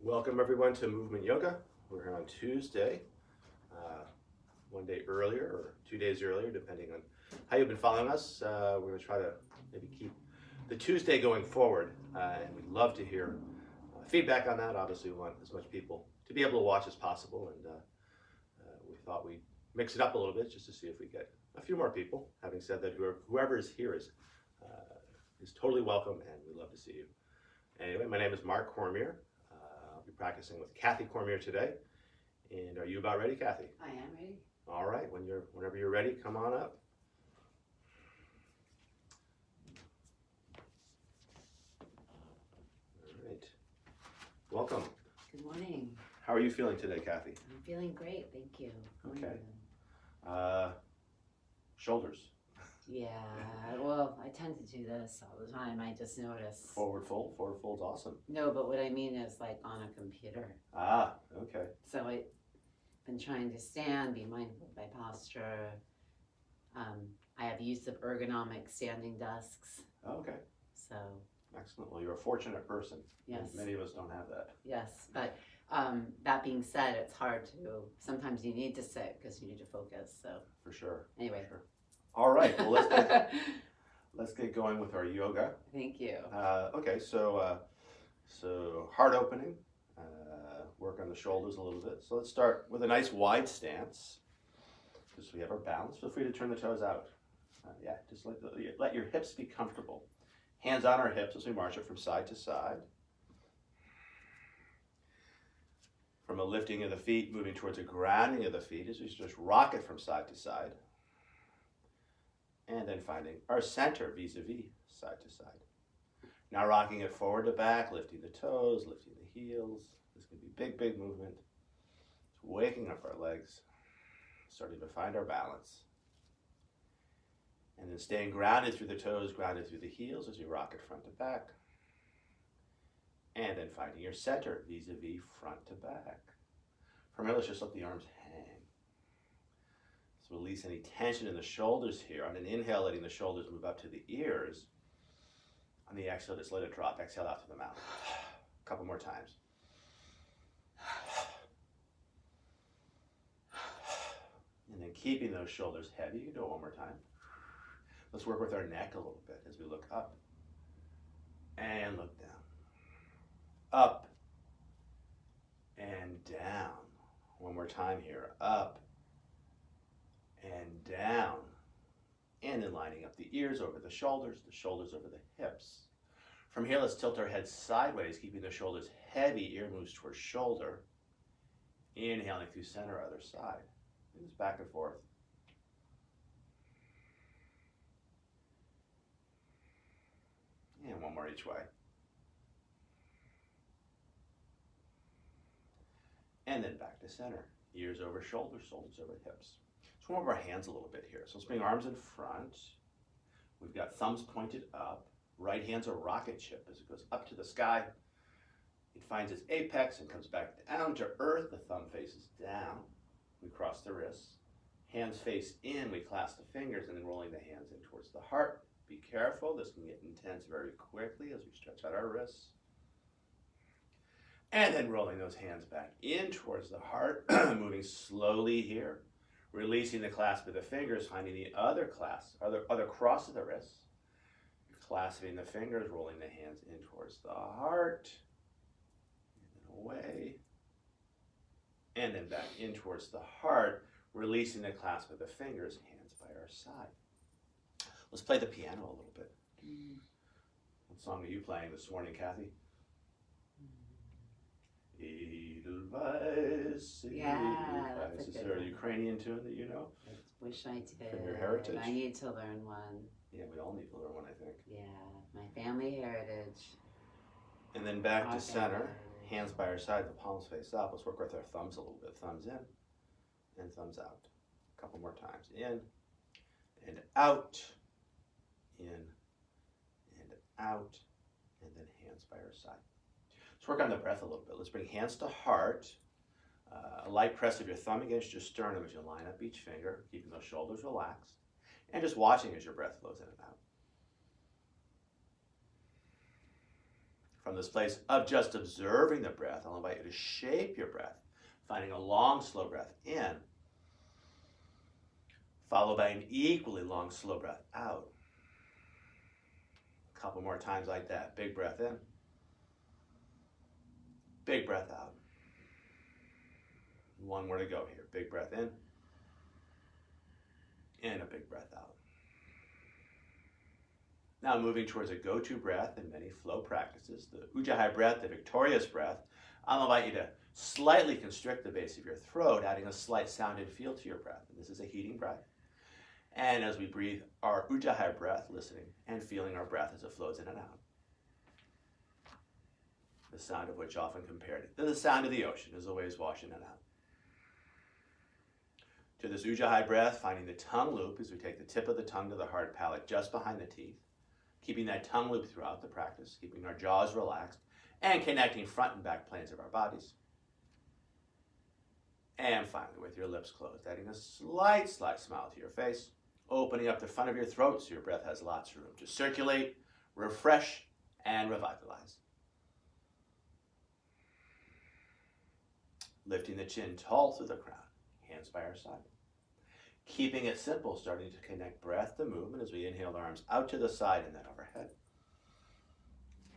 Welcome everyone to Movement Yoga. We're here on Tuesday, uh, one day earlier or 2 days earlier, depending on how you've been following us. We're going to try to maybe keep the Tuesday going forward, and we'd love to hear feedback on that. Obviously, we want as much people to be able to watch as possible, and we thought we'd mix it up a little bit just to see if we get a few more people. Having said that, whoever is here is totally welcome, and we'd love to see you. Anyway, my name is Mark Cormier. I'll be practicing with Kathy Cormier today. And are you about ready, Kathy? I am ready. All right, whenever you're ready, come on up. All right, welcome. Good morning. How are you feeling today, Kathy? I'm feeling great, thank you. Okay. Shoulders. Yeah, well, I tend to do this all the time. I just notice. Forward fold's awesome. No, but what I mean is like on a computer. Ah, okay. So I've been trying to stand, be mindful of my posture. I have use of ergonomic standing desks. Okay. So. Excellent. Well, you're a fortunate person. Yes. Many of us don't have that. Yes, but that being said, it's hard to. Sometimes you need to sit because you need to focus. So. For sure. Anyway. For sure. All right. Well, let's get going with our yoga. Thank you. Okay. So heart opening. Work on the shoulders a little bit. So let's start with a nice wide stance. Just so we have our balance. Feel free to turn the toes out. Just let your hips be comfortable. Hands on our hips as we march it from side to side. From a lifting of the feet, moving towards a grounding of the feet as we just rock it from side to side. And then finding our center vis-a-vis side to side. Now rocking it forward to back, lifting the toes, lifting the heels. This can be big, big movement. It's waking up our legs, starting to find our balance. And then staying grounded through the toes, grounded through the heels as you rock it front to back. And then finding your center vis-a-vis front to back. From here, let's just let the arms hang. Release any tension in the shoulders here. On an inhale, letting the shoulders move up to the ears. On the exhale, just let it drop. Exhale out through the mouth. A couple more times. And then keeping those shoulders heavy. You can do it one more time. Let's work with our neck a little bit as we look up and look down. Up and down. One more time here. Up and down, and then lining up the ears over the shoulders over the hips. From here, let's tilt our head sideways, keeping the shoulders heavy, ear moves towards shoulder. Inhaling through center, other side. Do this back and forth. And one more each way. And then back to center. Ears over shoulders over hips. Let's warm up our hands a little bit here. So let's bring arms in front. We've got thumbs pointed up. Right hand's a rocket ship as it goes up to the sky. It finds its apex and comes back down to earth. The thumb faces down. We cross the wrists. Hands face in. We clasp the fingers and then rolling the hands in towards the heart. Be careful. This can get intense very quickly as we stretch out our wrists. And then rolling those hands back in towards the heart. Moving slowly here. Releasing the clasp of the fingers, finding the other cross of the wrists. Clasping the fingers, rolling the hands in towards the heart. And then away. And then back in towards the heart, releasing the clasp of the fingers, hands by our side. Let's play the piano a little bit. What song are you playing this morning, Kathy? Edelweiss, Edelweiss. Is there a Ukrainian tune that you know? I wish I did. From your heritage? I need to learn one. Yeah, we all need to learn one, I think. Yeah, my family heritage. And then back to center, hands by our side, the palms face up. Let's work with our thumbs a little bit. Thumbs in and thumbs out. A couple more times. In and out. In and out. And then hands by our side. Let's work on the breath a little bit. Let's bring hands to heart. A light press of your thumb against your sternum as you line up each finger, keeping those shoulders relaxed. And just watching as your breath flows in and out. From this place of just observing the breath, I'll invite you to shape your breath, finding a long, slow breath in, followed by an equally long, slow breath out. A couple more times like that. Big breath in, big breath out. One more to go here. Big breath in, and a big breath out. Now moving towards a go-to breath in many flow practices, the Ujjayi breath, the victorious breath. I'll invite you to slightly constrict the base of your throat, adding a slight sound and feel to your breath. And this is a heating breath. And as we breathe our Ujjayi breath, listening and feeling our breath as it flows in and out. The sound of which often compared to the sound of the ocean as the waves wash in and out. To this Ujjayi breath, finding the tongue loop as we take the tip of the tongue to the hard palate just behind the teeth. Keeping that tongue loop throughout the practice, keeping our jaws relaxed, and connecting front and back planes of our bodies. And finally, with your lips closed, adding a slight smile to your face, opening up the front of your throat so your breath has lots of room to circulate, refresh, and revitalize. Lifting the chin tall through the crown, hands by our side. Keeping it simple, starting to connect breath to movement as we inhale the arms out to the side and then overhead.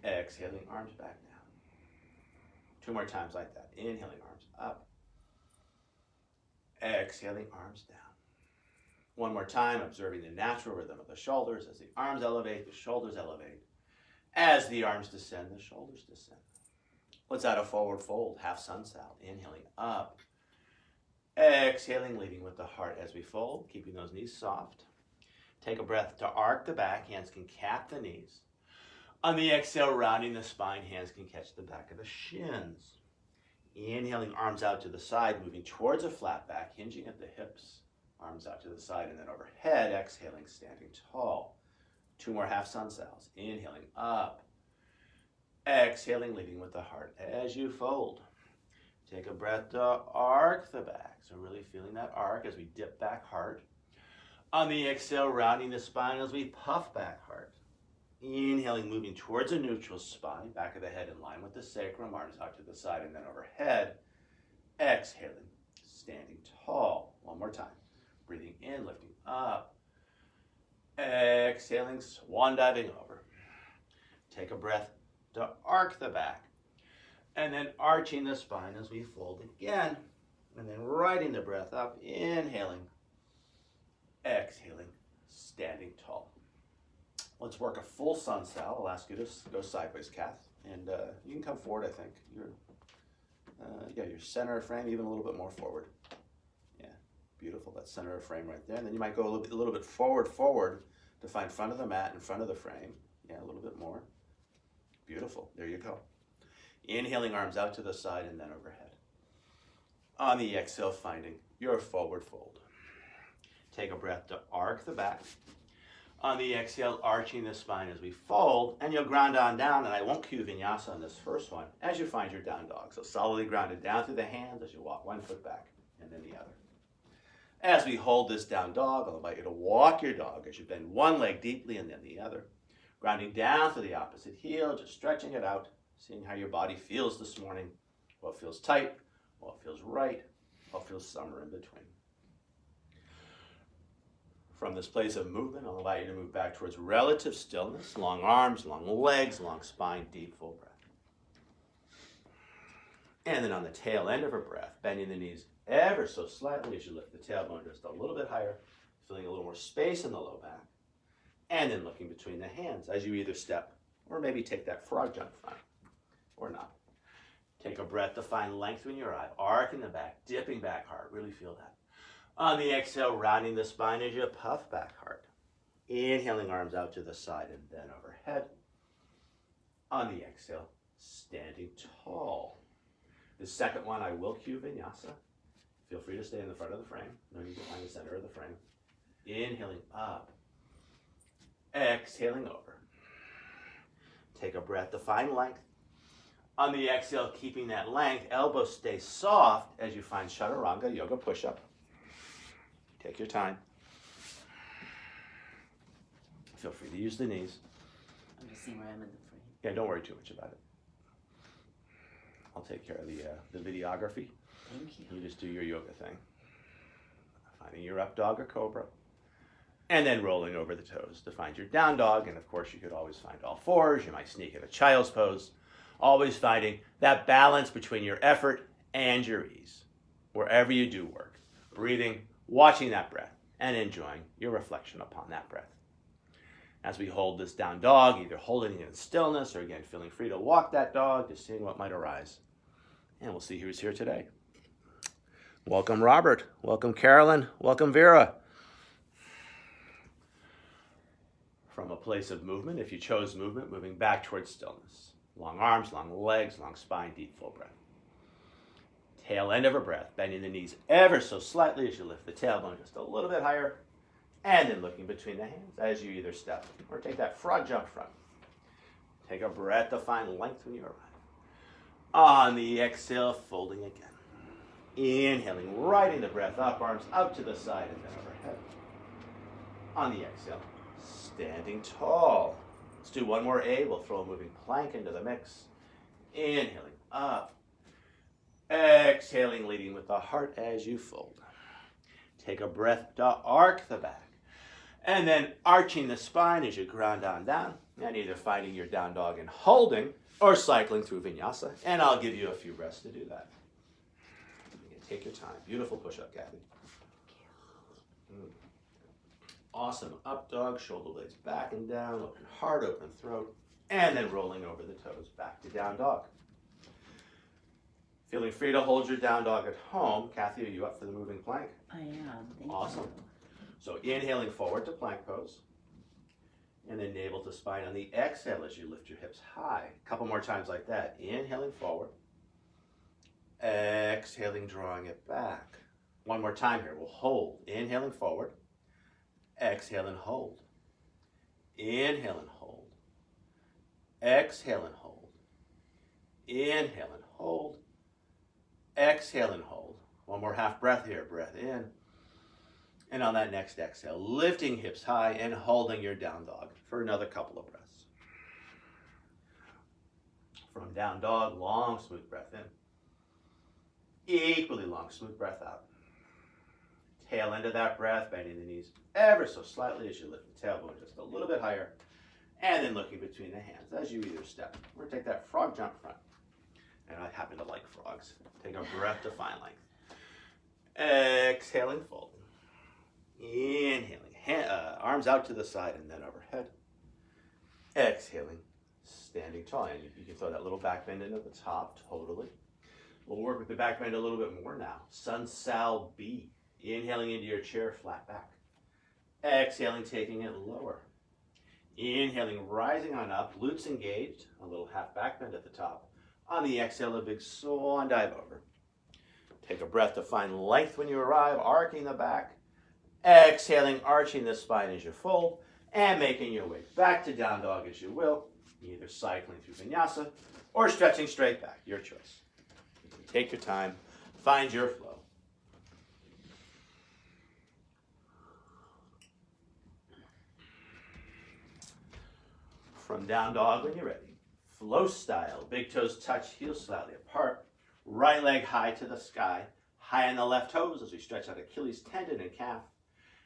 Exhaling, arms back down. 2 more times like that. Inhaling, arms up. Exhaling, arms down. 1 more time, observing the natural rhythm of the shoulders. As the arms elevate, the shoulders elevate. As the arms descend, the shoulders descend. Let's add a forward fold, half sun salve. Inhaling up. Exhaling, leading with the heart as we fold, keeping those knees soft. Take a breath to arc the back, hands can cap the knees. On the exhale, rounding the spine, hands can catch the back of the shins. Inhaling, arms out to the side, moving towards a flat back, hinging at the hips. Arms out to the side and then overhead, exhaling, standing tall. 2 more half sun salves. Inhaling up. Exhaling, leading with the heart as you fold. Take a breath to arc the back. So really feeling that arc as we dip back heart. On the exhale, rounding the spine as we puff back heart. Inhaling, moving towards a neutral spine, back of the head in line with the sacrum, arms out to the side and then overhead. Exhaling, standing tall. 1 more time. Breathing in, lifting up. Exhaling, swan diving over. Take a breath to arc the back. And then arching the spine as we fold again. And then riding the breath up, inhaling, exhaling, standing tall. Let's work a full sun salve. I'll ask you to go sideways, Kath. And you can come forward, I think. Your center of frame, even a little bit more forward. Yeah, beautiful, that center of frame right there. And then you might go a little bit forward to find front of the mat in front of the frame. Yeah, a little bit more. Beautiful, there you go. Inhaling, arms out to the side and then overhead. On the exhale, finding your forward fold. Take a breath to arc the back. On the exhale, arching the spine as we fold, and you'll ground on down, and I won't cue vinyasa on this first one, as you find your down dog. So solidly grounded down through the hands as you walk 1 foot back, and then the other. As we hold this down dog, I'll invite you to walk your dog as you bend 1 leg deeply and then the other. Grounding down to the opposite heel, just stretching it out, seeing how your body feels this morning. What feels tight, what feels right, what feels somewhere in between. From this place of movement, I'll invite you to move back towards relative stillness, long arms, long legs, long spine, deep, full breath. And then on the tail end of our breath, bending the knees ever so slightly as you lift the tailbone just a little bit higher, feeling a little more space in the low back. And then looking between the hands as you either step or maybe take that frog jump front or not. Take a breath to find length in your eye, arcing the back, dipping back heart, really feel that. On the exhale, rounding the spine as you puff back heart. Inhaling, arms out to the side and then overhead. On the exhale, standing tall. The second one, I will cue vinyasa. Feel free to stay in the front of the frame. No need to find the center of the frame. Inhaling up. Exhaling over. Take a breath to find length. On the exhale, keeping that length, elbows stay soft as you find Chaturanga Yoga push-up. Take your time. Feel free to use the knees. I'm just seeing where I'm in the frame. Yeah, don't worry too much about it. I'll take care of the videography. Thank you. You just do your yoga thing. Finding your up dog or cobra. And then rolling over the toes to find your down dog. And of course, you could always find all fours. You might sneak in a child's pose. Always finding that balance between your effort and your ease. Wherever you do work. Breathing, watching that breath, and enjoying your reflection upon that breath. As we hold this down dog, either holding it in stillness or again, feeling free to walk that dog, just seeing what might arise. And we'll see who's here today. Welcome, Robert. Welcome, Carolyn. Welcome, Vera. From a place of movement, if you chose movement, moving back towards stillness. Long arms, long legs, long spine, deep full breath. Tail end of a breath, bending the knees ever so slightly as you lift the tailbone just a little bit higher. And then looking between the hands as you either step or take that frog jump front. Take a breath to find length when you arrive. On the exhale, folding again. Inhaling, riding the breath up, arms out to the side and then overhead. On the exhale, standing tall. Let's do one more A. We'll throw a moving plank into the mix. Inhaling, up. Exhaling, leading with the heart as you fold. Take a breath to arc the back. And then arching the spine as you ground on down. And either finding your down dog and holding or cycling through vinyasa. And I'll give you a few breaths to do that. Take your time. Beautiful push-up, Kathy. Awesome. Up dog, shoulder blades back and down, open heart, open throat, and then rolling over the toes back to down dog. Feeling free to hold your down dog at home. Kathy, are you up for the moving plank? I am. Thank Awesome. you. So inhaling forward to plank pose. And then navel to spine on the exhale as you lift your hips high. A couple more times like that. Inhaling forward. Exhaling, drawing it back. One more time here. We'll hold. Inhaling forward. Exhale and hold. Inhale and hold. Exhale and hold. Inhale and hold. Exhale and hold. One more half breath here. Breath in. And on that next exhale, lifting hips high and holding your down dog for another couple of breaths. From down dog, long, smooth breath in. Equally long, smooth breath out. Tail end of that breath, bending the knees ever so slightly as you lift the tailbone just a little bit higher. And then looking between the hands as you either step or take that frog jump front. And I happen to like frogs. Take a breath to find length. Exhaling, folding. Inhaling, arms out to the side and then overhead. Exhaling, standing tall. And you can throw that little back bend into the top, totally. We'll work with the back bend a little bit more now. Sun Sal B. Inhaling into your chair, flat back. Exhaling, taking it lower. Inhaling, rising on up, glutes engaged. A little half back bend at the top. On the exhale, a big swan dive over. Take a breath to find length when you arrive, arcing the back. Exhaling, arching the spine as you fold, and making your way back to down dog as you will, either cycling through vinyasa or stretching straight back, your choice. You can take your time, find your flow. From down dog when you're ready. Flow style, big toes touch, heels slightly apart, right leg high to the sky, high on the left toes as we stretch out Achilles tendon and calf.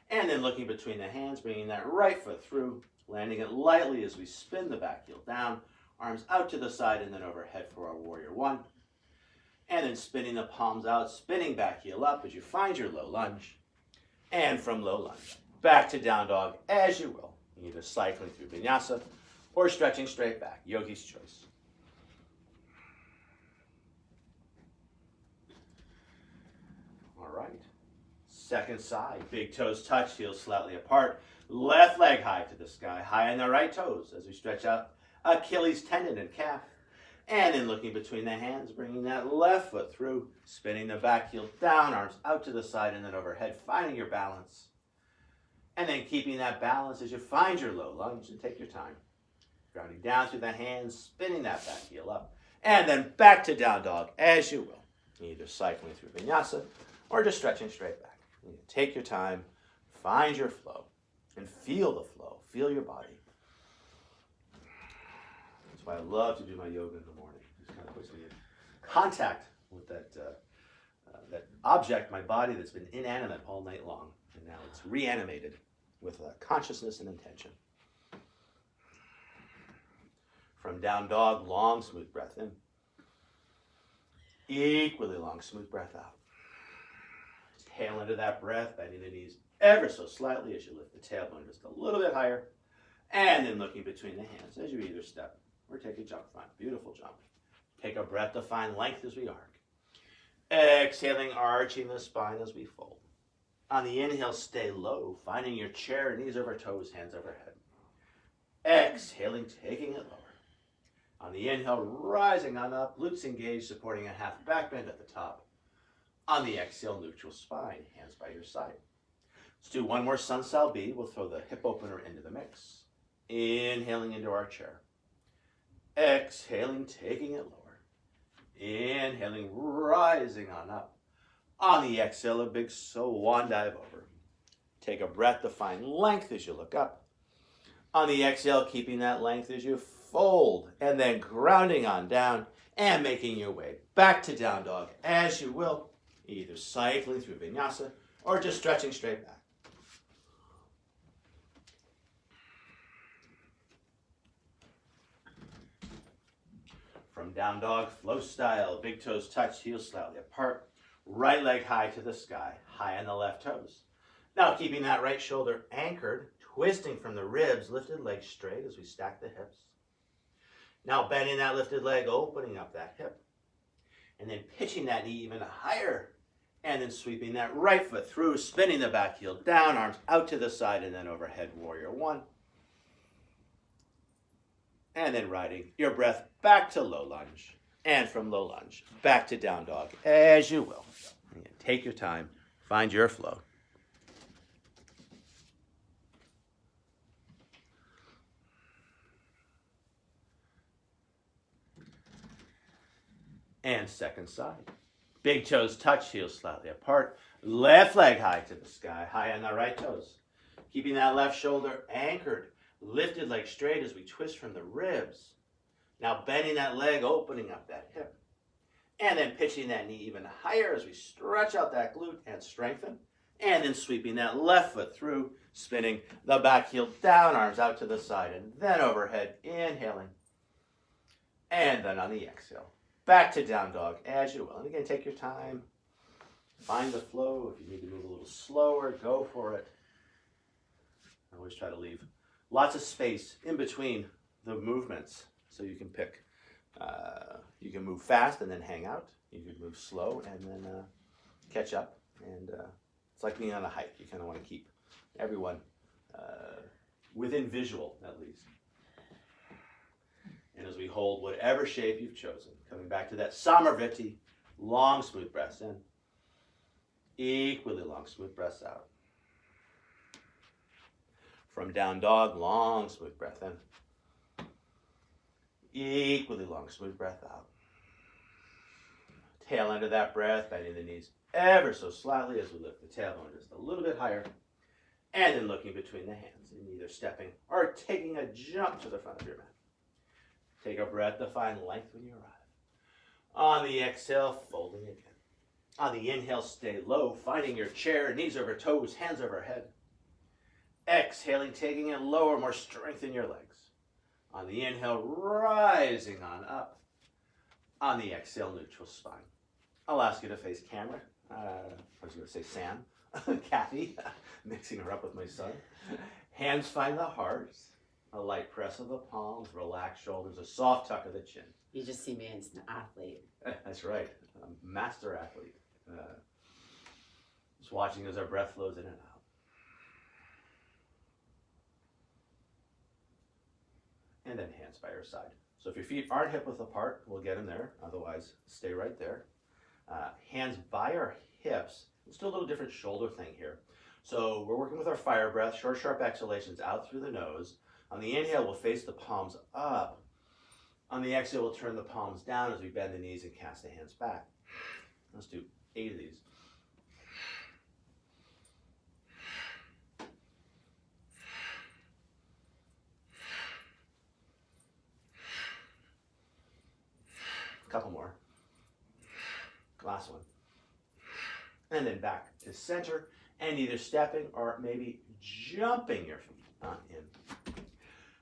And then looking between the hands, bringing that right foot through, landing it lightly as we spin the back heel down, arms out to the side and then overhead for our warrior one. And then spinning the palms out, spinning back heel up as you find your low lunge. And from low lunge, back to down dog as you will, either cycling through vinyasa or stretching straight back, yogi's choice. All right. Second side, big toes touch, heels slightly apart, left leg high to the sky, high on the right toes as we stretch out Achilles tendon and calf. And then looking between the hands, bringing that left foot through, spinning the back heel down, arms out to the side and then overhead, finding your balance. And then keeping that balance as you find your low lunge and take your time. Grounding down through the hands, spinning that back heel up, and then back to down dog as you will. Either cycling through vinyasa or just stretching straight back. You take your time, find your flow, and feel the flow. Feel your body. That's why I love to do my yoga in the morning. Just kind of puts me contact with that object, my body that's been inanimate all night long, and now it's reanimated with consciousness and intention. From down dog, long, smooth breath in. Equally long, smooth breath out. Tail into that breath, bending the knees ever so slightly as you lift the tailbone just a little bit higher, and then looking between the hands as you either step or take a jump front. Beautiful jump. Take a breath to find length as we arc. Exhaling, arching the spine as we fold. On the inhale, stay low, finding your chair, knees over toes, hands overhead. Exhaling, taking it lower. On the inhale, rising on up, glutes engaged, supporting a half back bend at the top. On the exhale, neutral spine, hands by your side. Let's do one more sun sal B. We'll throw the hip opener into the mix. Inhaling into our chair. Exhaling, taking it lower. Inhaling, rising on up. On the exhale, a big swan dive over. Take a breath to find length as you look up. On the exhale, keeping that length as you fold, and then grounding on down and making your way back to down dog as you will, either cycling through vinyasa or just stretching straight back. From down dog, flow style, big toes touch, heels slightly apart, right leg high to the sky, high on the left toes. Now keeping that right shoulder anchored, twisting from the ribs, lifted leg straight as we stack the hips. Now bending that lifted leg, opening up that hip. And then pitching that knee even higher. And then sweeping that right foot through, spinning the back heel down, arms out to the side, and then overhead, warrior one. And then riding your breath back to low lunge. And from low lunge, back to down dog, as you will. Again, take your time, find your flow. And second side. Big toes touch, heels slightly apart. Left leg high to the sky, high on the right toes. Keeping that left shoulder anchored. Lifted leg straight as we twist from the ribs. Now bending that leg, opening up that hip. And then pitching that knee even higher as we stretch out that glute and strengthen. And then sweeping that left foot through, spinning the back heel down, arms out to the side, and then overhead, inhaling. And then on the exhale, back to down dog as you will. And again, take your time. Find the flow. If you need to move a little slower, go for it. I always try to leave lots of space in between the movements so you can pick. You can move fast and then hang out. You can move slow and then catch up. And it's like being on a hike. You kind of want to keep everyone within visual, at least. And as we hold whatever shape you've chosen, coming back to that Samarviti, long, smooth breaths in. Equally long, smooth breaths out. From down dog, long, smooth breath in. Equally long, smooth breath out. Tail end of that breath, bending the knees ever so slightly as we lift the tailbone just a little bit higher. And then looking between the hands and either stepping or taking a jump to the front of your mat. Take a breath to find length when you arrive. On the exhale, folding again. On the inhale, stay low, finding your chair, knees over toes, hands overhead. Exhaling, taking it lower, more strength in your legs. On the inhale, rising on up. On the exhale, neutral spine. I'll ask you to face camera. I was going to say Sam, Kathy, mixing her up with my son. Hands find the heart. A light press of the palms, relaxed shoulders, a soft tuck of the chin. You just see me as an athlete. That's right, a master athlete. Just watching as our breath flows in and out. And then hands by your side. So if your feet aren't hip width apart, we'll get them there. Otherwise, stay right there. Hands by our hips. Let's do a little different shoulder thing here. So we're working with our fire breath, short, sharp exhalations out through the nose. On the inhale, we'll face the palms up. On the exhale, we'll turn the palms down as we bend the knees and cast the hands back. Let's do 8 of these. A couple more. and then back to center, and either stepping or maybe jumping your feet on in.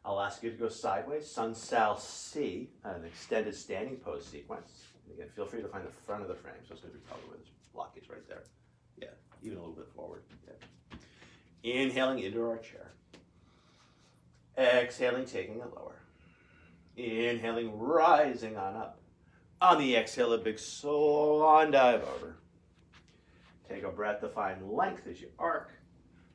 I'll ask you to go sideways, Sun Sal Si, an extended standing pose sequence. And again, feel free to find the front of the frame, so it's going to be probably where this blockage right there. Yeah, even a little bit forward. Yeah. Inhaling into our chair. Exhaling, taking it lower. Inhaling, rising on up. On the exhale, a big swan dive over. Take a breath to find length as you arc.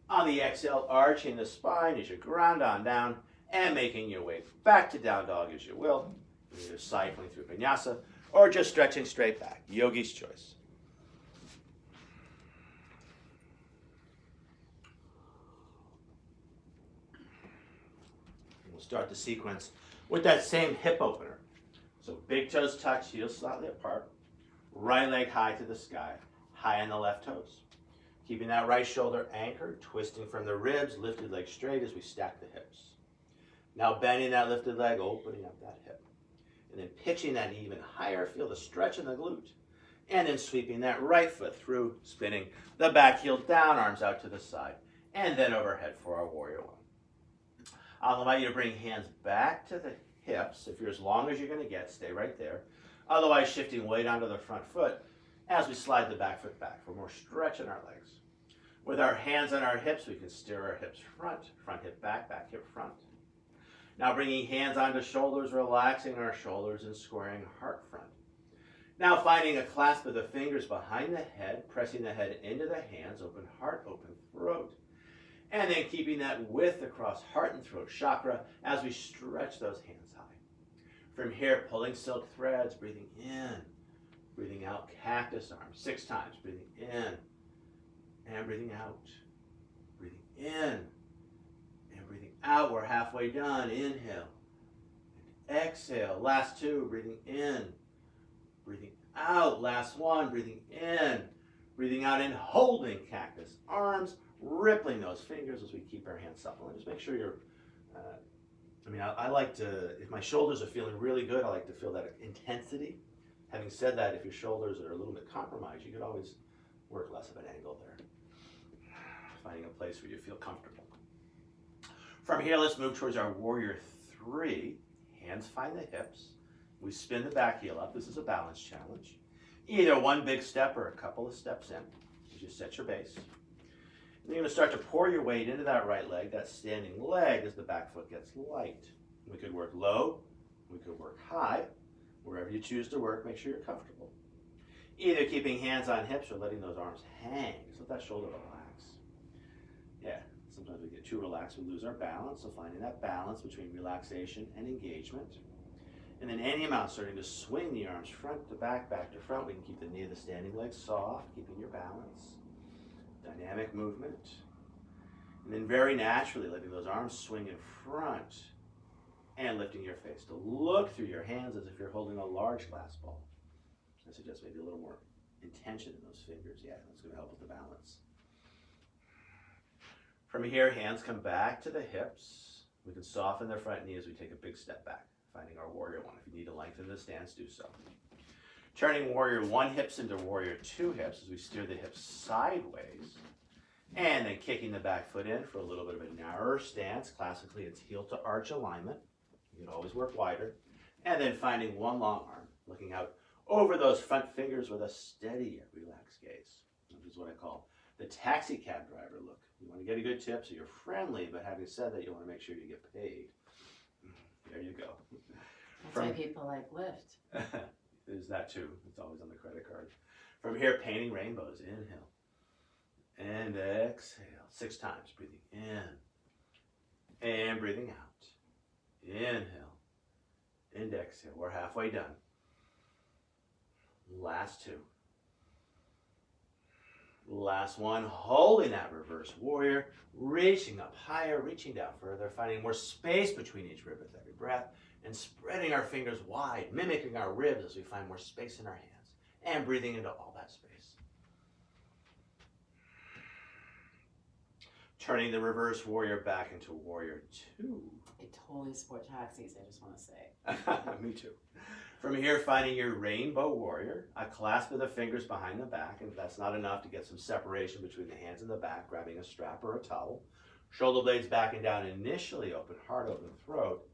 On the exhale, arching the spine as you ground on down and making your way back to down dog as you will. Either cycling through vinyasa or just stretching straight back. Yogi's choice. We'll start the sequence with that same hip opener. So big toes touch, heels slightly apart. Right leg high to the sky, high on the left toes. Keeping that right shoulder anchored, twisting from the ribs, lifted leg straight as we stack the hips. Now bending that lifted leg, opening up that hip. And then pitching that even higher, feel the stretch in the glute. And then sweeping that right foot through, spinning the back heel down, arms out to the side. And then overhead for our warrior one. I'll invite you to bring hands back to the hips. If you're as long as you're going to get, stay right there. Otherwise, shifting weight onto the front foot as we slide the back foot back for more stretch in our legs. With our hands on our hips, we can steer our hips front hip back, back hip front. Now bringing hands onto shoulders, relaxing our shoulders and squaring heart front. Now finding a clasp of the fingers behind the head, pressing the head into the hands, open heart, open throat. And then keeping that width across heart and throat chakra as we stretch those hands high. From here, pulling silk threads, breathing in, breathing out, cactus arms 6 times, breathing in and breathing out, breathing in and breathing out. We're halfway done. Inhale and exhale. Last 2, breathing in, breathing out. Last 1, breathing in, breathing out and holding cactus arms, rippling those fingers as we keep our hands supple. And just make sure you're, I like to, if my shoulders are feeling really good, I like to feel that intensity. Having said that, if your shoulders are a little bit compromised, you could always work less of an angle there. Finding a place where you feel comfortable. From here, let's move towards our warrior 3. Hands find the hips. We spin the back heel up. This is a balance challenge. Either one big step or a couple of steps in. You just set your base. And you're going to start to pour your weight into that right leg, that standing leg, as the back foot gets light. We could work low, we could work high. Wherever you choose to work, make sure you're comfortable. Either keeping hands on hips or letting those arms hang. Just let that shoulder relax. Yeah, sometimes we get too relaxed, we lose our balance. So finding that balance between relaxation and engagement. And then any amount, starting to swing the arms front to back, back to front. We can keep the knee of the standing leg soft, keeping your balance. Dynamic movement. And then very naturally letting those arms swing in front and lifting your face to look through your hands as if you're holding a large glass ball. I suggest maybe a little more intention in those fingers. Yeah, that's going to help with the balance. From here, hands come back to the hips. We can soften the front knee as we take a big step back, finding our warrior 1. If you need to lengthen the stance, do so. Turning warrior 1 hips into warrior 2 hips as we steer the hips sideways. And then kicking the back foot in for a little bit of a narrower stance. Classically, it's heel to arch alignment. You can always work wider. And then finding one long arm, looking out over those front fingers with a steady yet relaxed gaze. Which is what I call the taxi cab driver look. You want to get a good tip so you're friendly, but having said that, you want to make sure you get paid. There you go. That's why people like Lyft. There's that too. It's always on the credit card. From here, painting rainbows. Inhale and exhale 6 times. Breathing in and breathing out. Inhale and exhale. We're halfway done. Last 2. Last 1. Holding that reverse warrior. Reaching up higher, reaching down further. Finding more space between each rib with every breath. And spreading our fingers wide, mimicking our ribs as we find more space in our hands. And breathing into all that space. Turning the reverse warrior back into warrior 2. It totally sport taxis, I just want to say. Me too. From here, finding your rainbow warrior, a clasp of the fingers behind the back, and if that's not enough, to get some separation between the hands and the back, grabbing a strap or a towel. Shoulder blades backing down initially, open heart, open throat,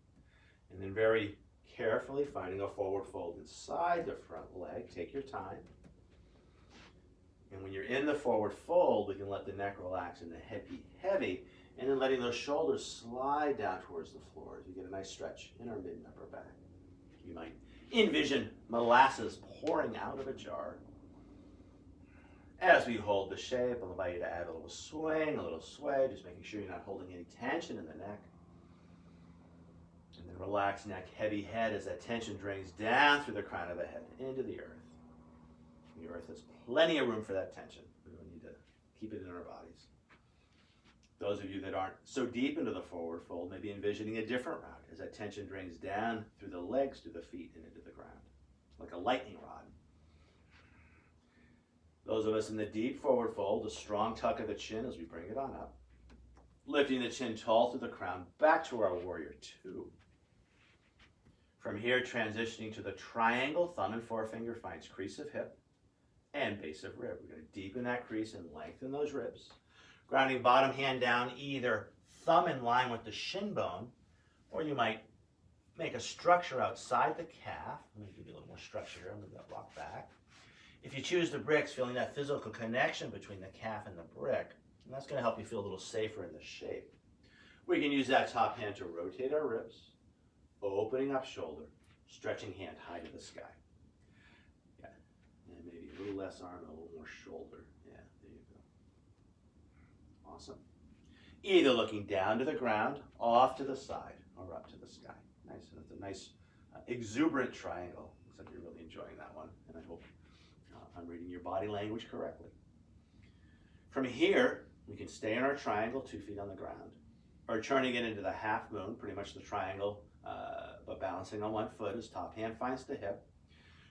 and then very carefully finding a forward fold inside the front leg. Take your time. And when you're in the forward fold, we can let the neck relax and the head be heavy, and then letting those shoulders slide down towards the floor as we get a nice stretch in our mid and upper back. You might envision molasses pouring out of a jar. As we hold the shape, I'll invite you to add a little swing, a little sway, just making sure you're not holding any tension in the neck. And then relax neck, heavy head as that tension drains down through the crown of the head into the earth. The earth has plenty of room for that tension. We don't need to keep it in our bodies. Those of you that aren't so deep into the forward fold may be envisioning a different route as that tension drains down through the legs, through the feet, and into the ground, like a lightning rod. Those of us in the deep forward fold, a strong tuck of the chin as we bring it on up, lifting the chin tall through the crown, back to our warrior 2. From here, transitioning to the triangle, thumb and forefinger finds crease of hip and base of rib. We're going to deepen that crease and lengthen those ribs. Grounding bottom hand down, either thumb in line with the shin bone, or you might make a structure outside the calf. Let me give you a little more structure here. I'm going to rock back. If you choose the bricks, feeling that physical connection between the calf and the brick, and that's going to help you feel a little safer in the shape. We can use that top hand to rotate our ribs, opening up shoulder, stretching hand high to the sky. Yeah, and maybe a little less arm and a little more shoulder. Yeah, there you go. Awesome. Either looking down to the ground, off to the side, or up to the sky. Nice. That's a nice exuberant triangle. Looks like you're really enjoying that one, and I hope I'm reading your body language correctly. From here, we can stay in our triangle, 2 feet on the ground, or turning it into the half moon, pretty much the triangle, but balancing on one foot as top hand finds the hip.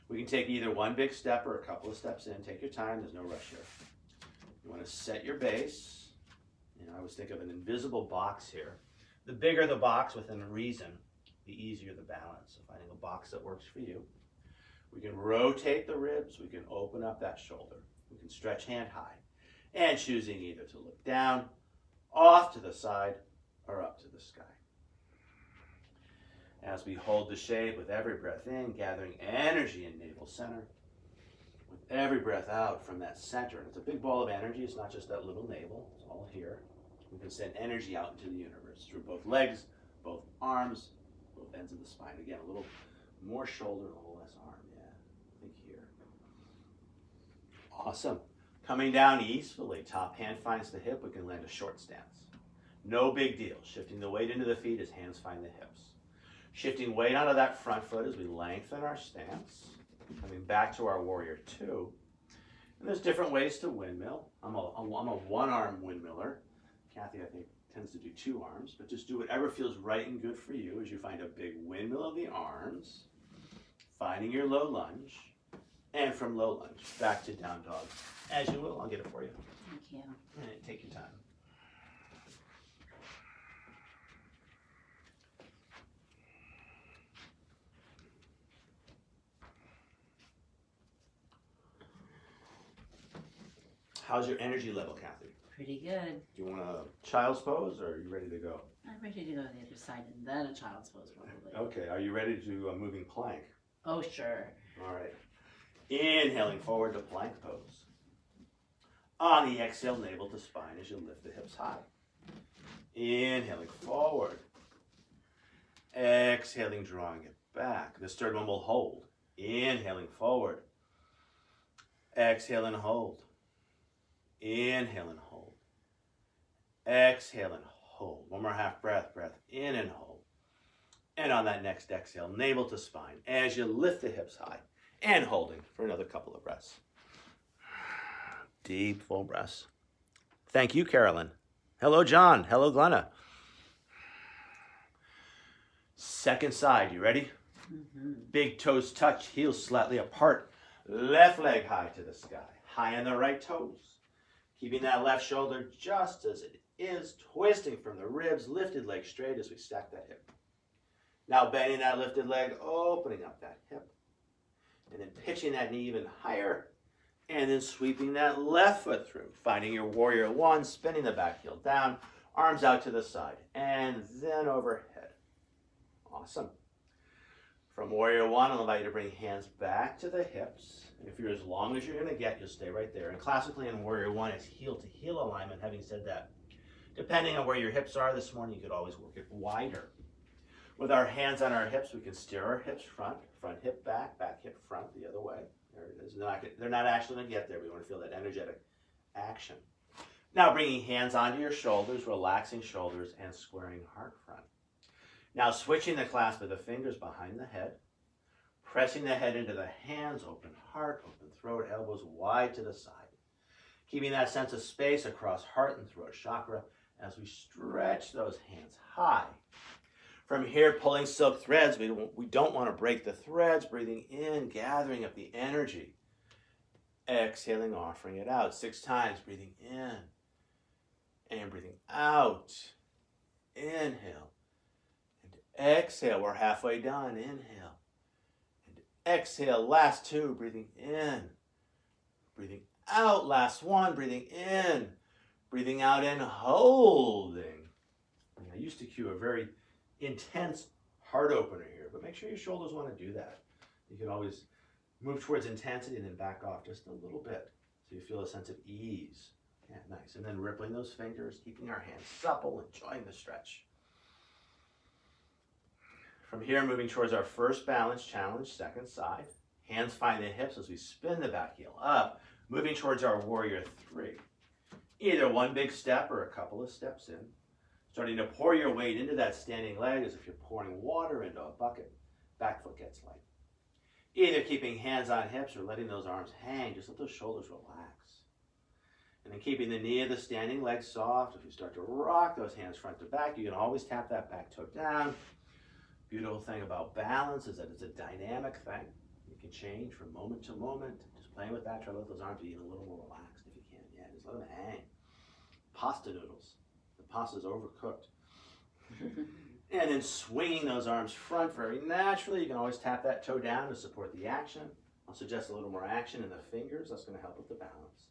We can take either one big step or a couple of steps in. Take your time, there's no rush here. You want to set your base. I always think of an invisible box here. The bigger the box within reason, the easier the balance. So finding a box that works for you. We can rotate the ribs, we can open up that shoulder, we can stretch hand high, and choosing either to look down, off to the side, or up to the sky. As we hold the shape with every breath in, gathering energy in navel center, with every breath out from that center. And it's a big ball of energy, it's not just that little navel, it's all here. We can send energy out into the universe through both legs, both arms, both ends of the spine. Again, a little more shoulder, a little less arm. Here. Awesome. Coming down easily, top hand finds the hip, we can land a short stance. No big deal. Shifting the weight into the feet as hands find the hips. Shifting weight onto that front foot as we lengthen our stance. Coming back to our warrior 2. And there's different ways to windmill. I'm a one-arm windmiller. Kathy, I think, tends to do 2 arms, but just do whatever feels right and good for you as you find a big windmill of the arms. Finding your low lunge, and from low lunge, back to down dog. As you will, I'll get it for you. Thank you. And take your time. How's your energy level, Kathy? Pretty good. Do you want a child's pose, or are you ready to go? I'm ready to go to the other side and then a child's pose probably. Okay, are you ready to do a moving plank? Oh, sure. All right. Inhaling forward to plank pose. On the exhale, navel to spine as you lift the hips high. Inhaling forward. Exhaling, drawing it back. This third one will hold. Inhaling forward. Exhale and hold. Inhale and hold. Exhale and hold. One more half breath. Breath in and hold. And on that next exhale, navel to spine as you lift the hips high and holding for another couple of breaths. Deep, full breaths. Thank you, Carolyn. Hello, John. Hello, Glenna. Second side, you ready? Mm-hmm. Big toes touch, heels slightly apart. Left leg high to the sky. High on the right toes. Keeping that left shoulder just as is twisting from the ribs, lifted leg straight as we stack that hip. Now bending that lifted leg, opening up that hip, and then pitching that knee even higher, and then sweeping that left foot through, finding your warrior one, spinning the back heel down, arms out to the side, and then overhead. Awesome. From warrior one, I'll invite you to bring hands back to the hips. And if you're as long as you're going to get, you'll stay right there. And classically in warrior one, it's heel to heel alignment. Having said that, depending on where your hips are this morning, you could always work it wider. With our hands on our hips, we can steer our hips front hip back hip front the other way. There it is. They're not actually going to get there. We want to feel that energetic action. Now bringing hands onto your shoulders, relaxing shoulders, and squaring heart front. Now switching the clasp of the fingers behind the head, pressing the head into the hands, open heart, open throat, elbows wide to the side. Keeping that sense of space across heart and throat chakra as we stretch those hands high. From here, pulling silk threads, we don't want to break the threads, breathing in, gathering up the energy. Exhaling, offering it out 6 times, breathing in and breathing out. Inhale and exhale. We're halfway done. Inhale and exhale. Last 2, breathing in, breathing out. Last 1, breathing in, breathing out and holding. And I used to cue a very intense heart opener here, but make sure your shoulders want to do that. You can always move towards intensity and then back off just a little bit so you feel a sense of ease. Yeah, nice. And then rippling those fingers, keeping our hands supple, enjoying the stretch. From here, moving towards our first balance challenge, second side. Hands find the hips as we spin the back heel up, moving towards our warrior 3. Either one big step or a couple of steps in. Starting to pour your weight into that standing leg as if you're pouring water into a bucket. Back foot gets light. Either keeping hands on hips or letting those arms hang. Just let those shoulders relax. And then keeping the knee of the standing leg soft. If you start to rock those hands front to back, you can always tap that back toe down. Beautiful thing about balance is that it's a dynamic thing. You can change from moment to moment. Just playing with that, try to let those arms be even a little more relaxed if you can. Yeah, just let them hang. Pasta noodles. The pasta's overcooked. And then swinging those arms front very naturally. You can always tap that toe down to support the action. I'll suggest a little more action in the fingers. That's going to help with the balance.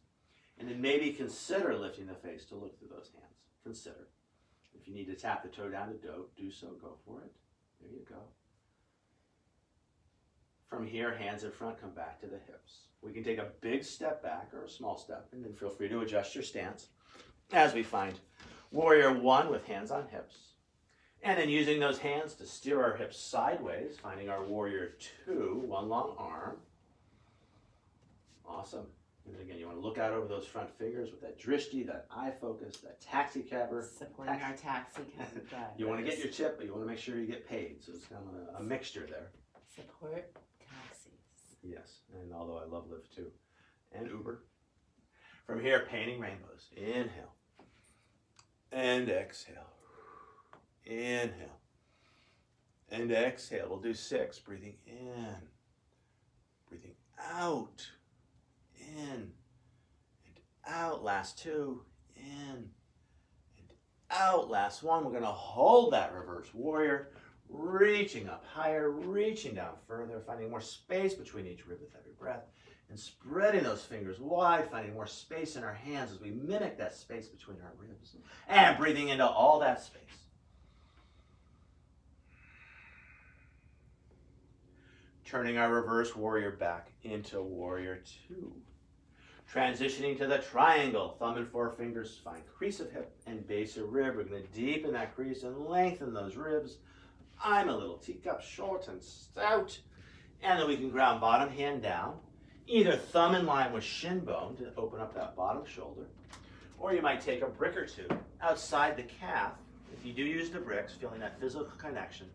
And then maybe consider lifting the face to look through those hands. Consider. If you need to tap the toe down to do so, go for it. There you go. From here, hands in front, come back to the hips. We can take a big step back or a small step, and then feel free to adjust your stance as we find warrior 1 with hands on hips. And then using those hands to steer our hips sideways, finding our warrior 2, one long arm. Awesome. And then again, you want to look out over those front fingers with that drishti, that eye focus, that taxi cabber. Supporting our taxi cab drivers. You want to get your tip, but you want to make sure you get paid. So it's kind of a mixture there. Support taxis. Yes, and although I love Lyft too. And Uber. From here, painting rainbows. Inhale. And exhale. Inhale. And exhale. We'll do 6. Breathing in. Breathing out. In. And out. Last 2. In. And out. Last 1. We're going to hold that reverse warrior. Reaching up higher. Reaching down further. Finding more space between each rib with every breath. And spreading those fingers wide, finding more space in our hands as we mimic that space between our ribs. And breathing into all that space. Turning our reverse warrior back into warrior 2. Transitioning to the triangle. Thumb and forefingers find crease of hip and base of rib. We're going to deepen that crease and lengthen those ribs. I'm a little teacup, short and stout. And then we can ground bottom hand down. Either thumb in line with shin bone to open up that bottom shoulder, or you might take a brick or 2 outside the calf. If you do use the bricks, feeling that physical connection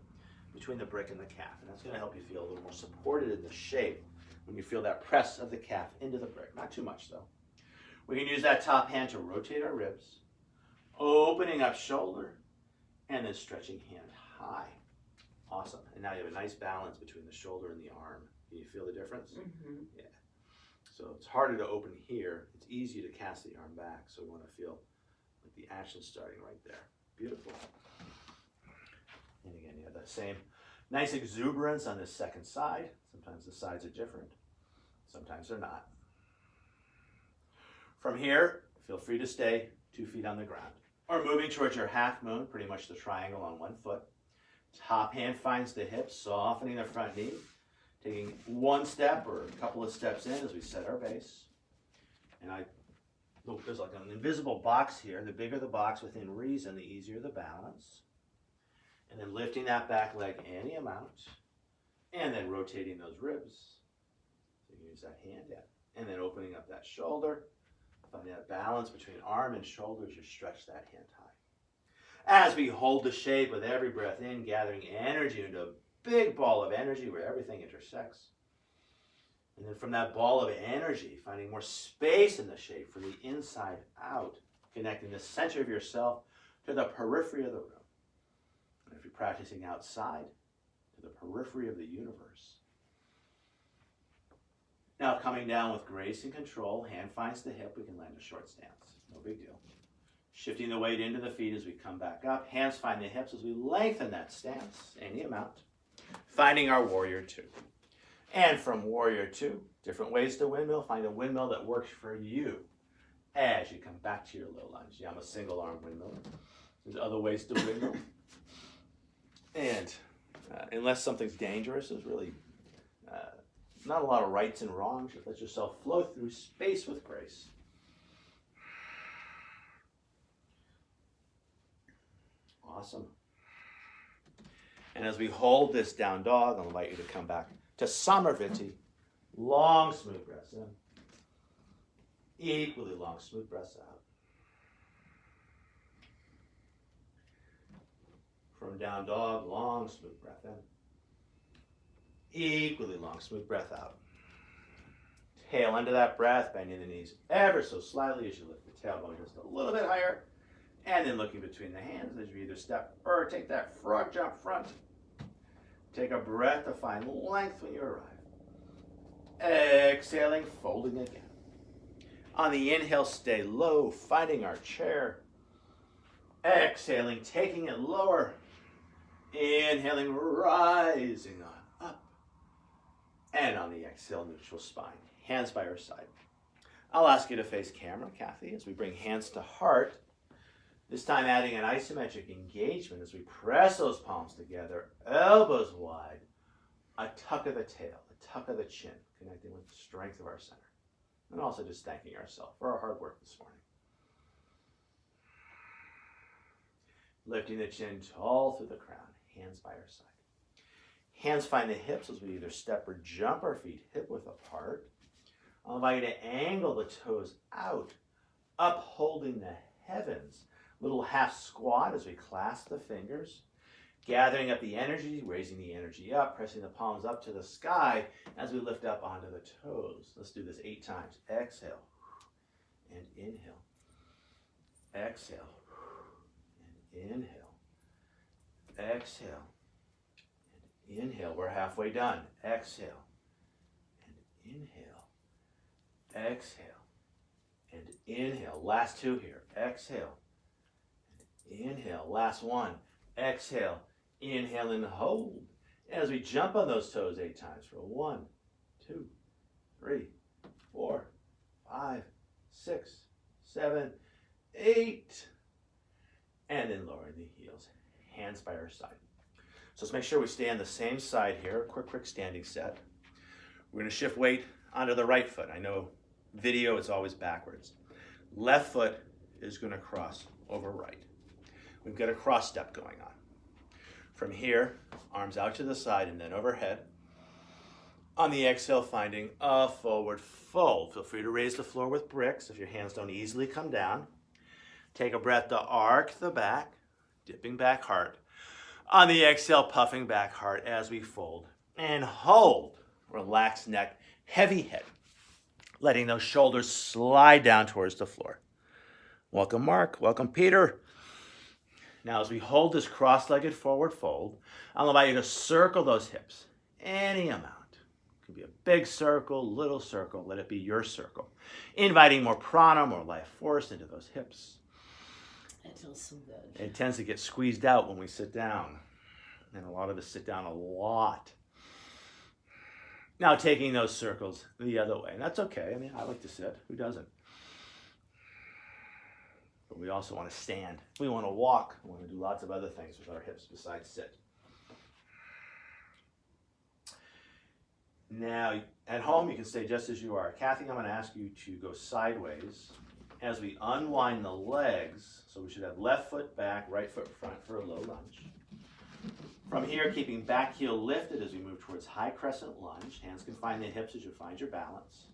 between the brick and the calf. And that's going to help you feel a little more supported in the shape when you feel that press of the calf into the brick. Not too much though. We can use that top hand to rotate our ribs, opening up shoulder, and then stretching hand high. Awesome. And now you have a nice balance between the shoulder and the arm. Can you feel the difference? Mm-hmm. Yeah. So it's harder to open here. It's easier to cast the arm back. So we want to feel with the action starting right there. Beautiful. And again, you have that same nice exuberance on this second side. Sometimes the sides are different. Sometimes they're not. From here, feel free to stay 2 feet on the ground. Or moving towards your half moon, pretty much the triangle on 1 foot. Top hand finds the hips, softening the front knee. Taking 1 step or a couple of steps in as we set our base. And there's like an invisible box here. The bigger the box within reason, the easier the balance. And then lifting that back leg any amount. And then rotating those ribs. So you can use that hand in. And then opening up that shoulder. Finding that balance between arm and shoulder as you stretch that hand high. As we hold the shape with every breath in, gathering energy into a big ball of energy where everything intersects. And then from that ball of energy, finding more space in the shape from the inside out, connecting the center of yourself to the periphery of the room. And if you're practicing outside, to the periphery of the universe. Now coming down with grace and control, hand finds the hip, we can land a short stance. No big deal. Shifting the weight into the feet as we come back up. Hands find the hips as we lengthen that stance, any amount. Finding our warrior 2. And from warrior 2, different ways to windmill. Find a windmill that works for you as you come back to your low lunge. Yeah, I'm a single arm windmiller. There's other ways to windmill. And unless something's dangerous, there's really not a lot of rights and wrongs. Just let yourself flow through space with grace. Awesome. And as we hold this down dog, I'll invite you to come back to Samarviti. Long, smooth breaths in. Equally long, smooth breaths out. From down dog, long, smooth breath in. Equally long, smooth breath out. Tail under that breath, bending the knees ever so slightly as you lift the tailbone just a little bit higher. And then looking between the hands as you either step or take that frog jump front. Take a breath to find length when you arrive. Exhaling, folding again. On the inhale, stay low, finding our chair. Exhaling, taking it lower. Inhaling, rising on up. And on the exhale, neutral spine. Hands by your side. I'll ask you to face camera, Kathy, as we bring hands to heart. This time adding an isometric engagement as we press those palms together, elbows wide, a tuck of the tail, a tuck of the chin, connecting with the strength of our center. And also just thanking ourselves for our hard work this morning. Lifting the chin tall through the crown, hands by our side. Hands find the hips as we either step or jump our feet hip width apart. I'll invite you to angle the toes out, upholding the heavens. Little half squat as we clasp the fingers, gathering up the energy, raising the energy up, pressing the palms up to the sky as we lift up onto the toes. Let's do this 8 times. Exhale and inhale. Exhale and inhale. Exhale and inhale. We're halfway done. Exhale and inhale. Exhale and inhale. Last 2 here. Exhale. Inhale, last 1. Exhale, inhale and hold. As we jump on those toes 8 times for 1, 2, 3, 4, 5, 6, 7, 8. And then lowering the heels, hands by our side. So let's make sure we stay on the same side here. Quick standing set. We're going to shift weight onto the right foot. I know video is always backwards. Left foot is going to cross over right. We've got a cross step going on. From here, arms out to the side and then overhead. On the exhale, finding a forward fold. Feel free to raise the floor with bricks if your hands don't easily come down. Take a breath to arc the back, dipping back hard. On the exhale, puffing back hard as we fold. And hold. Relaxed neck, heavy head. Letting those shoulders slide down towards the floor. Welcome, Mark. Welcome, Peter. Now, as we hold this cross-legged forward fold, I'll invite you to circle those hips, any amount. It could be a big circle, little circle, let it be your circle. Inviting more prana, more life force into those hips. It feels so good. It tends to get squeezed out when we sit down. And a lot of us sit down a lot. Now taking those circles the other way. And that's okay. I mean, I like to sit. Who doesn't? But we also want to stand. We want to walk. We want to do lots of other things with our hips besides sit. Now, at home, you can stay just as you are. Kathy, I'm going to ask you to go sideways as we unwind the legs. So we should have left foot back, right foot front for a low lunge. From here, keeping back heel lifted as we move towards high crescent lunge. Hands can find the hips as you find your balance.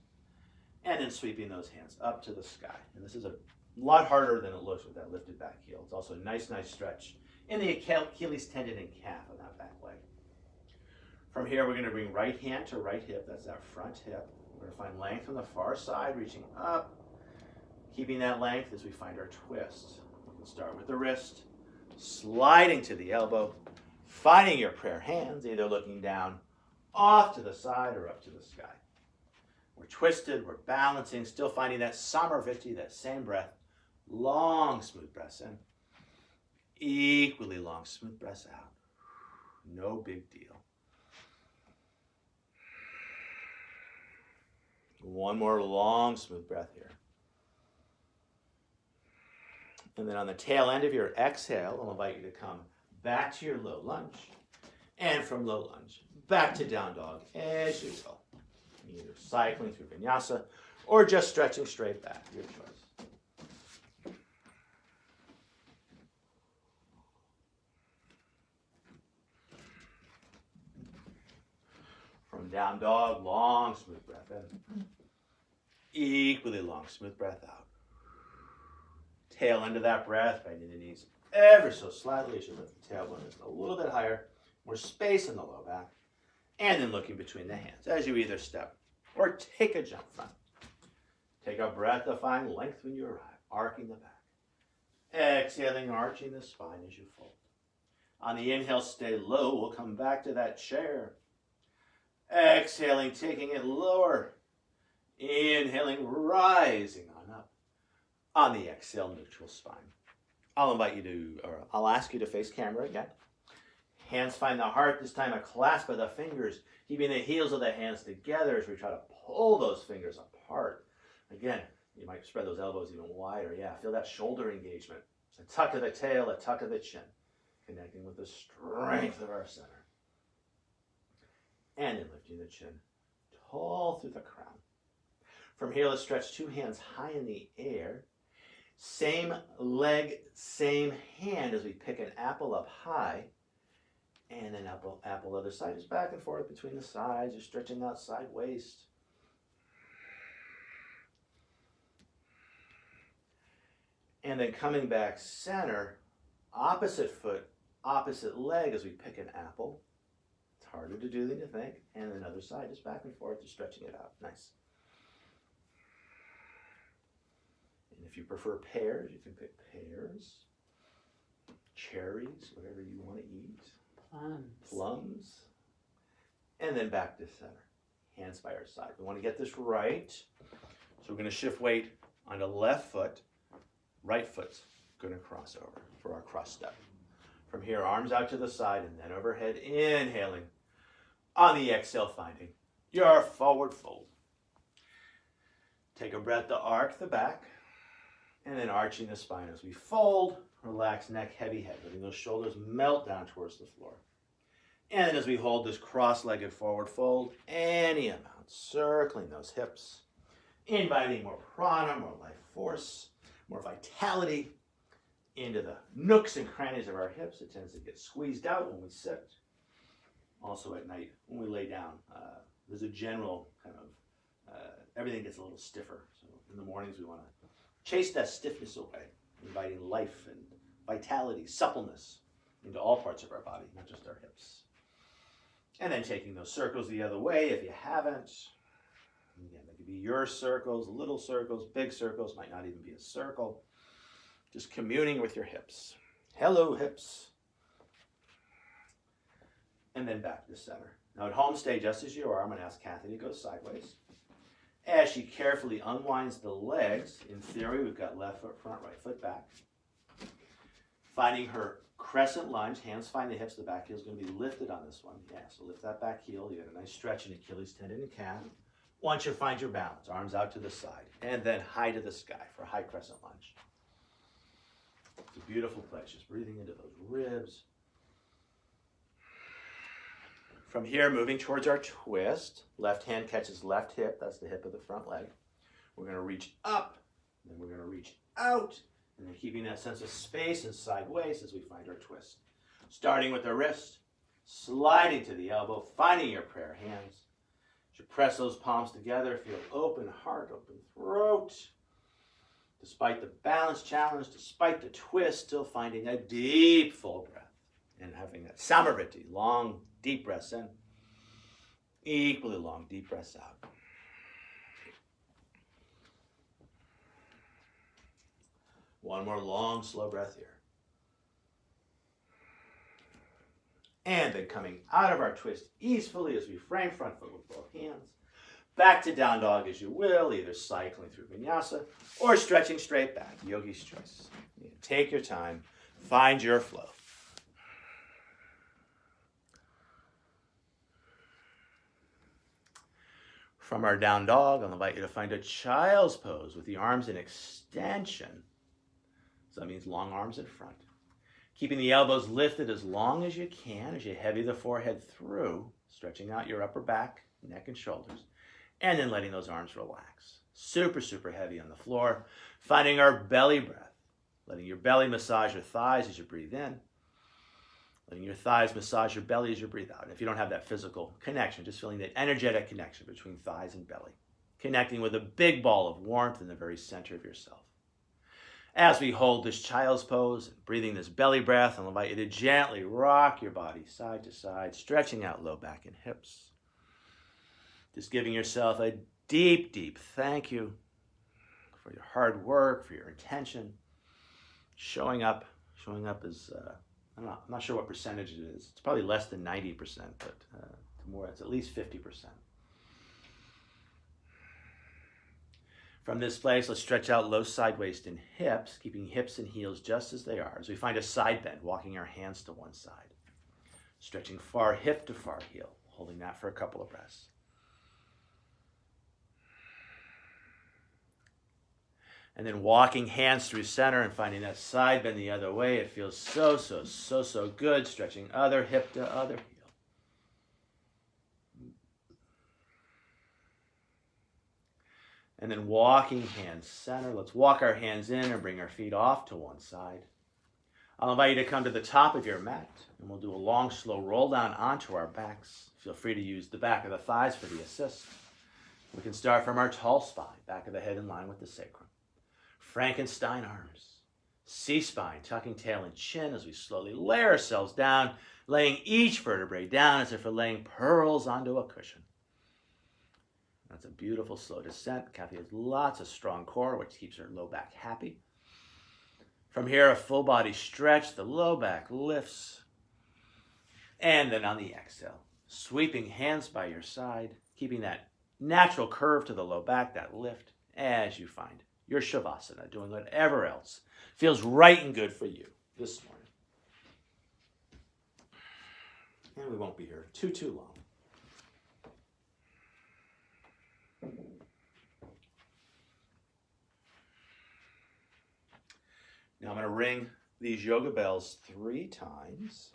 And then sweeping those hands up to the sky. And this is a lot harder than it looks with that lifted back heel. It's also a nice stretch in the Achilles tendon and calf on that back leg. From here, we're going to bring right hand to right hip. That's that front hip. We're going to find length on the far side, reaching up. Keeping that length as we find our twist. We can start with the wrist, sliding to the elbow, finding your prayer hands, either looking down off to the side or up to the sky. We're twisted, we're balancing, still finding that Samarvriti, that same breath. Long, smooth breaths in. Equally long, smooth breaths out. No big deal. One more long, smooth breath here. And then on the tail end of your exhale, I'll invite you to come back to your low lunge. And from low lunge, back to down dog as you go. Either cycling through vinyasa or just stretching straight back, your choice. From down dog, long, smooth breath in. Equally long, smooth breath out. Tail end of that breath, bending the knees ever so slightly as you lift the tailbone a little bit higher. More space in the low back. And then looking between the hands as you either step or take a jump front. Take a breath to find length when you arrive, arcing the back. Exhaling, arching the spine as you fold. On the inhale, stay low. We'll come back to that chair. Exhaling, taking it lower. Inhaling, rising on up. On the exhale, neutral spine. I'll ask you to face camera again. Hands find the heart, this time a clasp of the fingers, keeping the heels of the hands together as we try to pull those fingers apart. Again, you might spread those elbows even wider. Yeah, feel that shoulder engagement. A tuck of the tail, a tuck of the chin, connecting with the strength of our center. And then lifting the chin tall through the crown. From here, let's stretch two hands high in the air. Same leg, same hand as we pick an apple up high. And then apple other side, just back and forth between the sides. You're stretching out side waist. And then coming back center, opposite foot, opposite leg as we pick an apple. It's harder to do than you think. And then other side, just back and forth, just stretching it out. Nice. And if you prefer pears, you can pick pears, cherries, whatever you want to eat. Plums. And then back to center. Hands by our side. We want to get this right. So we're going to shift weight onto left foot. Right foot's going to cross over for our cross step. From here, arms out to the side and then overhead. Inhaling. On the exhale, finding your forward fold. Take a breath to arc the back. And then arching the spine as we fold. Relax neck, heavy head, letting those shoulders melt down towards the floor. And then as we hold this cross-legged forward fold, any amount, circling those hips, inviting more prana, more life force, more vitality into the nooks and crannies of our hips. It tends to get squeezed out when we sit. Also at night, when we lay down, there's a general kind of, everything gets a little stiffer. So in the mornings, we want to chase that stiffness away, inviting life and vitality, suppleness into all parts of our body, not just our hips. And then taking those circles the other way if you haven't. Again, they could be your circles, little circles, big circles, might not even be a circle. Just communing with your hips. Hello, hips. And then back to center. Now at home, stay just as you are. I'm going to ask Kathy to go sideways. As she carefully unwinds the legs, in theory, we've got left foot front, right foot back. Finding her crescent lunge, hands find the hips, the back heel is going to be lifted on this one. Yeah, so lift that back heel. You get a nice stretch in Achilles tendon and calf. Once you find your balance, arms out to the side, and then high to the sky for a high crescent lunge. It's a beautiful place, just breathing into those ribs. From here, moving towards our twist. Left hand catches left hip, that's the hip of the front leg. We're going to reach up, then we're going to reach out, and then keeping that sense of space and sideways as we find our twist. Starting with the wrist, sliding to the elbow, finding your prayer hands. As you press those palms together, feel open heart, open throat. Despite the balance challenge, despite the twist, still finding a deep full breath and having that Samariti, long, deep breaths in, equally long, deep breaths out. One more long, slow breath here. And then coming out of our twist easefully as we frame front foot with both hands. Back to down dog as you will, either cycling through vinyasa or stretching straight back, yogi's choice. You can take your time, find your flow. From our down dog, I'll invite you to find a child's pose with the arms in extension. So that means long arms in front. Keeping the elbows lifted as long as you can as you heavy the forehead through, stretching out your upper back, neck, and shoulders, and then letting those arms relax. Super, super heavy on the floor. Finding our belly breath, letting your belly massage your thighs as you breathe in, letting your thighs massage your belly as you breathe out. And if you don't have that physical connection, just feeling that energetic connection between thighs and belly, connecting with a big ball of warmth in the very center of yourself. As we hold this child's pose, breathing this belly breath, I'll invite you to gently rock your body side to side, stretching out low back and hips. Just giving yourself a deep, deep thank you for your hard work, for your intention. Showing up is, I'm not sure what percentage it is. It's probably less than 90%, but it's at least 50%. From this place, let's stretch out low side waist and hips, keeping hips and heels just as they are. As we find a side bend, walking our hands to one side. Stretching far hip to far heel, holding that for a couple of breaths. And then walking hands through center and finding that side bend the other way. It feels so good. Stretching other hip to other heel. And then walking hands center. Let's walk our hands in and bring our feet off to one side. I'll invite you to come to the top of your mat, and we'll do a long, slow roll down onto our backs. Feel free to use the back of the thighs for the assist. We can start from our tall spine, back of the head in line with the sacrum. Frankenstein arms, C-spine, tucking tail and chin as we slowly lay ourselves down, laying each vertebrae down as if we're laying pearls onto a cushion. That's a beautiful slow descent. Kathy has lots of strong core, which keeps her low back happy. From here, a full body stretch, the low back lifts. And then on the exhale, sweeping hands by your side, keeping that natural curve to the low back, that lift, as you find your Shavasana, doing whatever else feels right and good for you this morning. And we won't be here too long. Now I'm going to ring these yoga bells 3 times.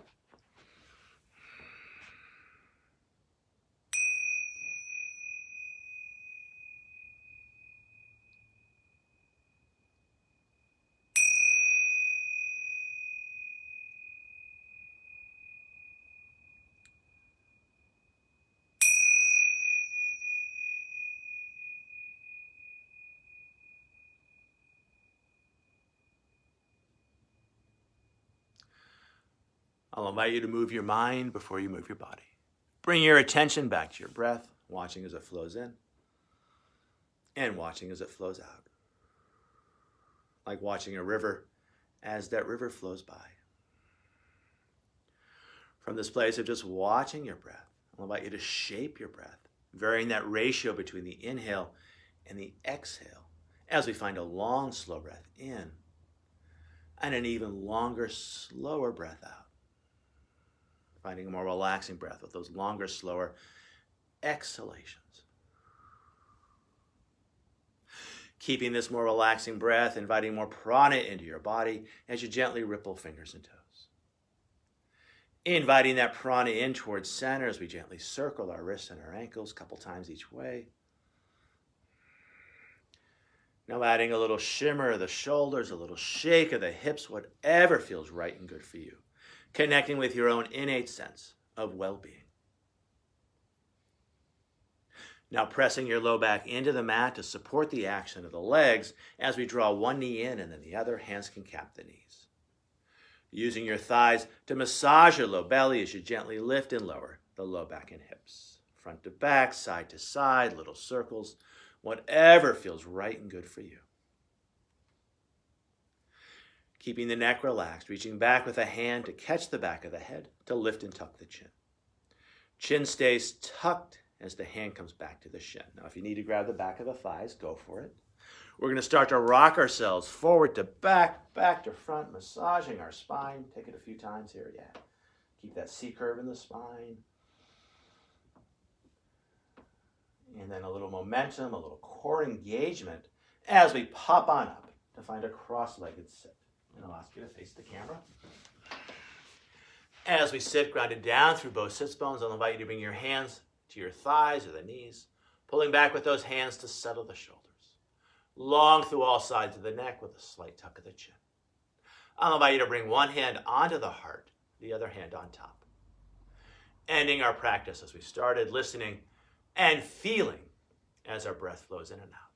I'll invite you to move your mind before you move your body. Bring your attention back to your breath, watching as it flows in and watching as it flows out. Like watching a river as that river flows by. From this place of just watching your breath, I'll invite you to shape your breath, varying that ratio between the inhale and the exhale as we find a long, slow breath in. And an even longer, slower breath out. Finding a more relaxing breath with those longer, slower exhalations. Keeping this more relaxing breath, inviting more prana into your body as you gently ripple fingers and toes. Inviting that prana in towards center as we gently circle our wrists and our ankles a couple times each way. Now adding a little shimmer of the shoulders, a little shake of the hips, whatever feels right and good for you. Connecting with your own innate sense of well-being. Now pressing your low back into the mat to support the action of the legs as we draw one knee in and then the other, hands can cap the knees. Using your thighs to massage your low belly as you gently lift and lower the low back and hips. Front to back, side to side, little circles, whatever feels right and good for you. Keeping the neck relaxed, reaching back with a hand to catch the back of the head, to lift and tuck the chin. Chin stays tucked as the hand comes back to the shin. Now, if you need to grab the back of the thighs, go for it. We're going to start to rock ourselves forward to back, back to front, massaging our spine. Take it a few times here, yeah. Keep that C curve in the spine. And then a little momentum, a little core engagement as we pop on up to find a cross-legged sit. And I'll ask you to face the camera. As we sit, grounded down through both sits bones, I'll invite you to bring your hands to your thighs or the knees, pulling back with those hands to settle the shoulders. Long through all sides of the neck with a slight tuck of the chin. I'll invite you to bring one hand onto the heart, the other hand on top. Ending our practice as we started, listening and feeling as our breath flows in and out.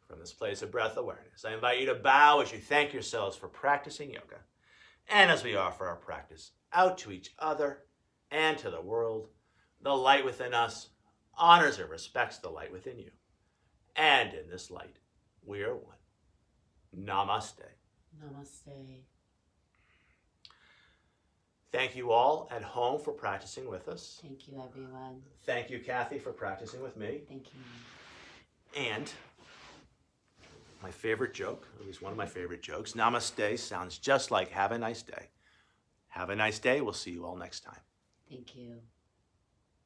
From this place of breath awareness, I invite you to bow as you thank yourselves for practicing yoga, and as we offer our practice out to each other and to the world. The light within us honors and respects the light within you. And in this light, we are one. Namaste. Namaste. Thank you all at home for practicing with us. Thank you, everyone. Thank you, Kathy, for practicing with me. Thank you. And my favorite joke, at least one of my favorite jokes, namaste sounds just like have a nice day. Have a nice day. We'll see you all next time. Thank you.